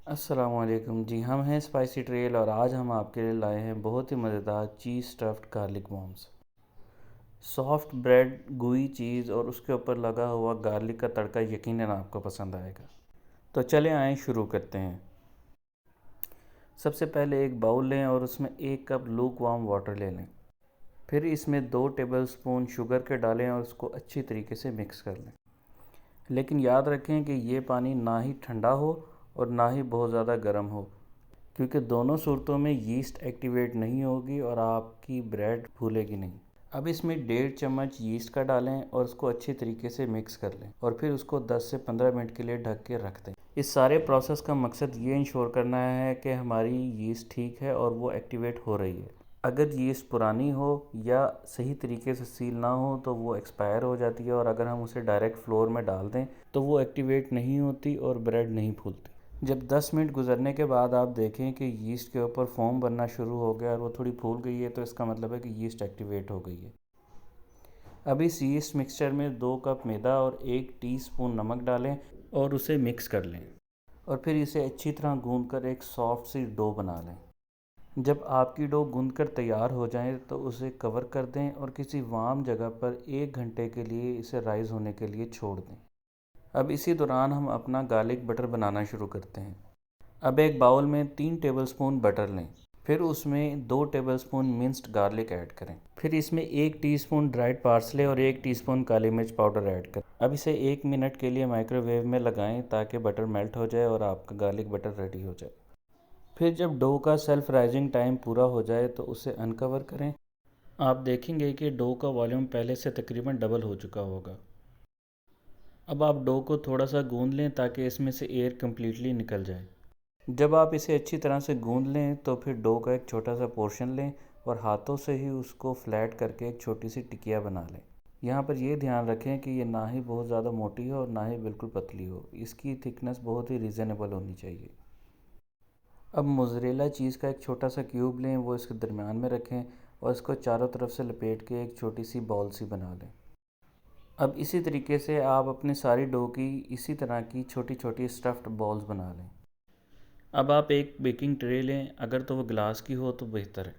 अस्सलामुअलैकुम जी। हम हैं स्पाइसी ट्रेल और आज हम आपके लिए लाए हैं बहुत ही मज़ेदार चीज़ stuffed garlic bombs. Soft bread, gooey cheese और उसके ऊपर लगा हुआ गार्लिक का तड़का यकीनन आपको पसंद आएगा। तो चलें आएँ शुरू करते हैं। सबसे पहले एक बाउल लें और उसमें 1 कप लूक वार्म वाटर ले लें। फिर इसमें 2 टेबलस्पून शुगर के डालें और उसको अच्छी तरीके से मिक्स कर लें। लेकिन याद रखें कि ये पानी ना ही ठंडा हो और ना ही बहुत ज़्यादा गर्म हो, क्योंकि दोनों सूरतों में यीस्ट एक्टिवेट नहीं होगी और आपकी ब्रेड फूलेगी नहीं। अब इसमें 1.5 चम्मच यीस्ट का डालें और उसको अच्छी तरीके से मिक्स कर लें और फिर उसको 10 से 15 मिनट के लिए ढक के रख दें। इस सारे प्रोसेस का मकसद ये इंश्योर करना है कि हमारी यीस्ट ठीक है और वो एक्टिवेट हो रही है। अगर यीस्ट पुरानी हो या सही तरीके से सील ना हो तो वो एक्सपायर हो जाती है और अगर हम उसे डायरेक्ट फ्लोर में डाल दें तो वो एक्टिवेट नहीं होती और ब्रेड नहीं फूलती। जब 10 मिनट गुजरने के बाद आप देखें कि यीस्ट के ऊपर फोम बनना शुरू हो गया और वो थोड़ी फूल गई है, तो इसका मतलब है कि यीस्ट एक्टिवेट हो गई है। अब इस यीस्ट मिक्सचर में 2 कप मैदा और 1 टीस्पून नमक डालें और उसे मिक्स कर लें और फिर इसे अच्छी तरह गूंद कर एक सॉफ्ट सी डो बना लें। जब आपकी डो गूंद कर तैयार हो जाए तो उसे कवर कर दें और किसी वार्म जगह पर 1 घंटे के लिए इसे राइज होने के लिए छोड़ दें। अब इसी दौरान हम अपना गार्लिक बटर बनाना शुरू करते हैं। अब एक बाउल में 3 टेबलस्पून बटर लें। फिर उसमें 2 टेबलस्पून मिंस्ड गार्लिक ऐड करें। फिर इसमें 1 टीस्पून ड्राइड पार्सले और 1 टीस्पून काली मिर्च पाउडर ऐड करें। अब इसे 1 मिनट के लिए माइक्रोवेव में लगाएं ताकि बटर मेल्ट हो जाए और आपका गार्लिक बटर रेडी हो जाए। फिर जब डो का सेल्फ राइजिंग टाइम पूरा हो जाए तो उसे अनकवर करें। आप देखेंगे कि डो का वॉल्यूम पहले से तकरीबन डबल हो चुका होगा। अब आप डो को थोड़ा सा गूंद लें ताकि इसमें से एयर कम्प्लीटली निकल जाए। जब आप इसे अच्छी तरह से गूंद लें तो फिर डो का एक छोटा सा पोर्शन लें और हाथों से ही उसको फ्लैट करके एक छोटी सी टिकिया बना लें। यहाँ पर ये ध्यान रखें कि ये ना ही बहुत ज़्यादा मोटी हो और ना ही बिल्कुल पतली हो। इसकी थिकनेस बहुत ही रीज़नेबल होनी चाहिए। अब मोज़रेला चीज़ का एक छोटा सा क्यूब लें, वो इसके दरमियान में रखें और इसको चारों तरफ से लपेट के एक छोटी सी बॉल सी बना लें। अब इसी तरीके से आप अपनी सारी डो की इसी तरह की छोटी छोटी स्टफ़्ड बॉल्स बना लें। अब आप एक बेकिंग ट्रे लें, अगर तो वो ग्लास की हो तो बेहतर है।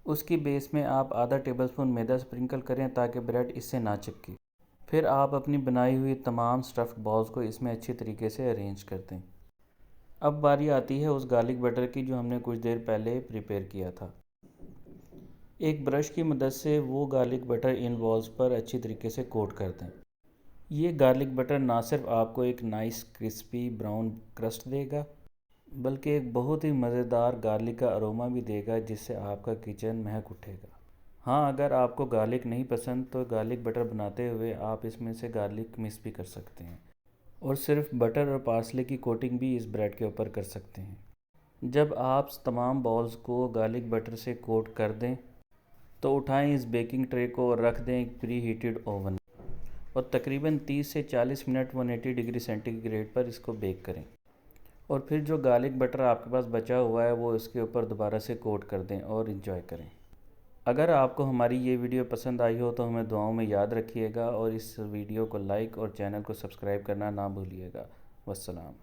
उसकी बेस में आप आधा टेबलस्पून मैदा स्प्रिंकल करें ताकि ब्रेड इससे ना चिपके। फिर आप अपनी बनाई हुई तमाम स्टफ़्ड बॉल्स को इसमें अच्छी तरीके से अरेंज कर दें। अब बारी आती है उस गार्लिक बटर की जो हमने कुछ देर पहले प्रिपेयर किया था। एक ब्रश की मदद से वो गार्लिक बटर इन बॉल्स पर अच्छी तरीके से कोट कर दें। ये गार्लिक बटर ना सिर्फ आपको एक नाइस क्रिस्पी ब्राउन क्रस्ट देगा, बल्कि एक बहुत ही मज़ेदार गार्लिक का अरोमा भी देगा जिससे आपका किचन महक उठेगा। हाँ, अगर आपको गार्लिक नहीं पसंद तो गार्लिक बटर बनाते हुए आप इसमें से गार्लिक मिस भी कर सकते हैं और सिर्फ बटर और पार्सले की कोटिंग भी इस ब्रेड के ऊपर कर सकते हैं। जब आप तमाम बॉल्स को गार्लिक बटर से कोट कर दें तो उठाएं इस बेकिंग ट्रे को और रख दें एक प्री हीटेड ओवन और तकरीबन 30 से 40 मिनट 180 डिग्री सेंटीग्रेड पर इसको बेक करें। और फिर जो गार्लिक बटर आपके पास बचा हुआ है वो इसके ऊपर दोबारा से कोट कर दें और इन्जॉय करें। अगर आपको हमारी ये वीडियो पसंद आई हो तो हमें दुआओं में याद रखिएगा और इस वीडियो को लाइक और चैनल को सब्सक्राइब करना ना भूलिएगा। वस्सलाम।